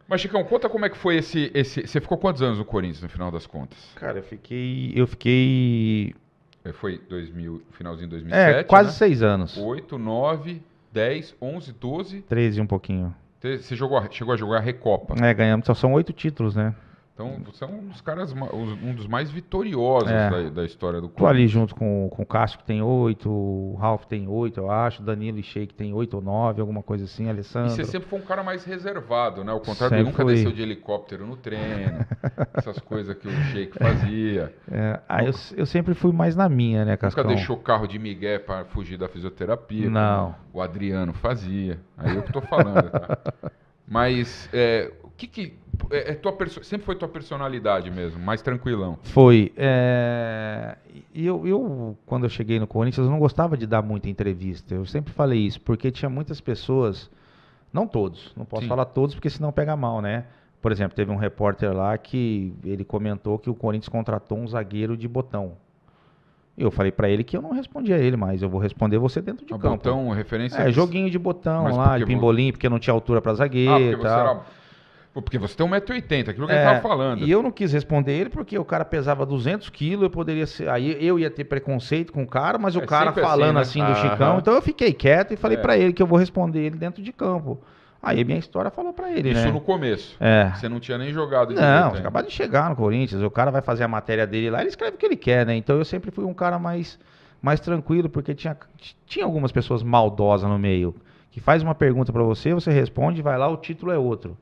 Mas, Chicão, conta como é que foi esse... Você ficou quantos anos no Corinthians, no final das contas? Cara, eu fiquei... Foi finalzinho de 2007, quase né? 6 anos. 8, 9, 10, 11, 12... 13 um pouquinho. Você chegou a jogar a Recopa. Ganhamos, são 8 títulos, né? Então, você é um dos caras, um dos mais vitoriosos da história do clube. Tô ali junto com o Cássio, que tem 8, o Ralf tem 8, eu acho, Danilo e Sheik tem 8 ou 9, alguma coisa assim, Alessandro. E você sempre foi um cara mais reservado, né? Ao contrário, ele nunca desceu de helicóptero no treino, essas coisas que o Sheik fazia. Eu sempre fui mais na minha, né, Cascão? Nunca deixou carro de migué para fugir da fisioterapia. Não. O Adriano fazia. Aí eu que tô falando, tá? Mas, o que sempre foi tua personalidade mesmo, mais tranquilão? Foi. Eu, quando eu cheguei no Corinthians, eu não gostava de dar muita entrevista. Eu sempre falei isso, porque tinha muitas pessoas, não todos, não posso falar todos, porque senão pega mal, né? Por exemplo, teve um repórter lá que ele comentou que o Corinthians contratou um zagueiro de botão. Eu falei pra ele que eu não respondia a ele, mas eu vou responder você dentro de campo. Botão, referência... joguinho de botão lá, de pimbolim, porque não tinha altura pra zagueiro e tal. Porque você tem 1,80m, aquilo que ele tava falando. E eu não quis responder ele porque o cara pesava 200 quilos, eu poderia ser... Aí eu ia ter preconceito com o cara, mas o cara falando assim, né? Do Chicão, então eu fiquei quieto e falei pra ele que eu vou responder ele dentro de campo. Aí a minha história falou pra ele, né? Isso no começo. Você não tinha nem jogado. Não, acabado de chegar no Corinthians, o cara vai fazer a matéria dele lá, ele escreve o que ele quer, né? Então eu sempre fui um cara mais tranquilo, porque tinha algumas pessoas maldosas no meio, que faz uma pergunta pra você, você responde, vai lá, o título é outro.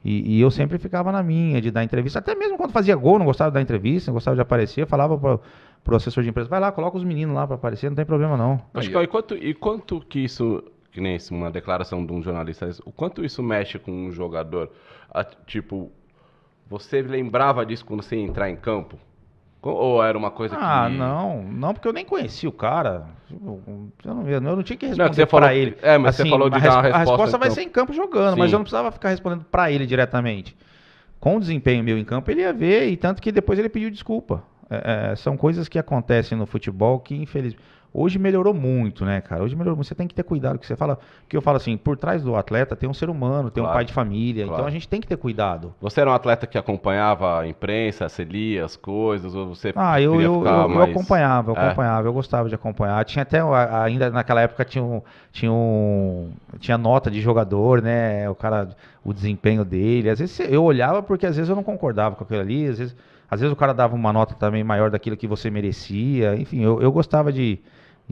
E eu sempre ficava na minha, de dar entrevista, até mesmo quando fazia gol, não gostava de dar entrevista, não gostava de aparecer, eu falava pro assessor de imprensa, vai lá, coloca os meninos lá pra aparecer, não tem problema não. Acho que quanto que isso... Que nem isso, uma declaração de um jornalista, o quanto isso mexe com um jogador? Tipo, você lembrava disso quando você ia entrar em campo? Ou era uma coisa que... Não, porque eu nem conhecia o cara. Eu não tinha que responder pra ele. Mas assim, você falou de dar uma resposta. A resposta vai ser em campo jogando, mas eu não precisava ficar respondendo pra ele diretamente. Com o desempenho meu em campo, ele ia ver, e tanto que depois ele pediu desculpa. São coisas que acontecem no futebol que, infelizmente... Hoje melhorou muito, né, cara? Hoje melhorou muito. Você tem que ter cuidado com o que você fala. Porque eu falo assim, por trás do atleta tem um ser humano, tem um pai de família. Claro. Então a gente tem que ter cuidado. Você era um atleta que acompanhava a imprensa, você lia as coisas, ou você eu acompanhava, eu gostava de acompanhar. Tinha até, ainda naquela época, tinha nota de jogador, né? O desempenho dele. Às vezes eu olhava porque às vezes eu não concordava com aquilo ali, às vezes o cara dava uma nota também maior daquilo que você merecia. Enfim, eu gostava de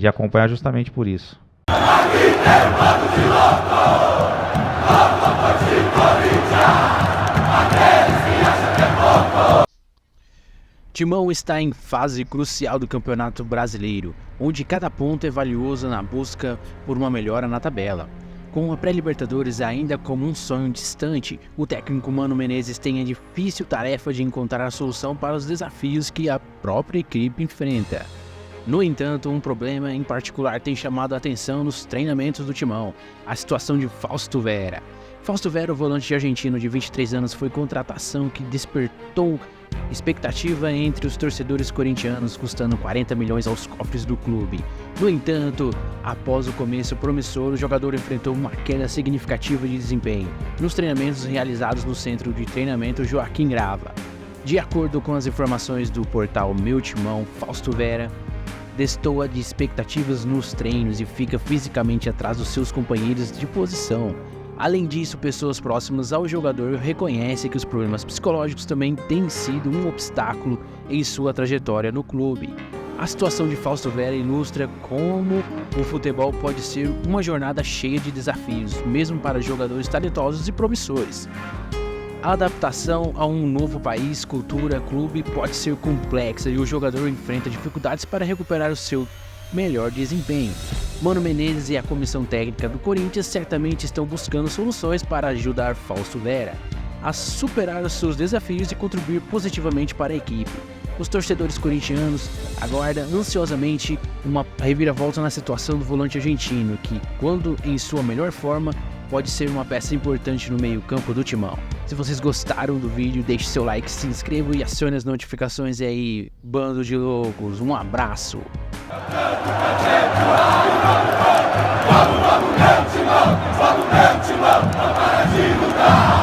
acompanhar justamente por isso. Timão está em fase crucial do Campeonato Brasileiro, onde cada ponto é valioso na busca por uma melhora na tabela. Com a pré-Libertadores ainda como um sonho distante, o técnico Mano Menezes tem a difícil tarefa de encontrar a solução para os desafios que a própria equipe enfrenta. No entanto, um problema em particular tem chamado a atenção nos treinamentos do Timão: a situação de Fausto Vera. Fausto Vera, o volante argentino de 23 anos, foi contratação que despertou expectativa entre os torcedores corintianos, custando 40 milhões aos cofres do clube. No entanto, após o começo promissor, o jogador enfrentou uma queda significativa de desempenho nos treinamentos realizados no centro de treinamento Joaquim Grava. De acordo com as informações do portal Meu Timão, Fausto Vera destoa de expectativas nos treinos e fica fisicamente atrás dos seus companheiros de posição. Além disso, pessoas próximas ao jogador reconhecem que os problemas psicológicos também têm sido um obstáculo em sua trajetória no clube. A situação de Fausto Vera ilustra como o futebol pode ser uma jornada cheia de desafios, mesmo para jogadores talentosos e promissores. A adaptação a um novo país, cultura, clube pode ser complexa e o jogador enfrenta dificuldades para recuperar o seu melhor desempenho. Mano Menezes e a comissão técnica do Corinthians certamente estão buscando soluções para ajudar Fausto Vera a superar os seus desafios e contribuir positivamente para a equipe. Os torcedores corintianos aguardam ansiosamente uma reviravolta na situação do volante argentino, que, quando em sua melhor forma, pode ser uma peça importante no meio-campo do Timão. Se vocês gostaram do vídeo, deixe seu like, se inscreva e acione as notificações aí, bando de loucos. Um abraço! Vamos, Timão! Vamos, Timão! Não para de lutar!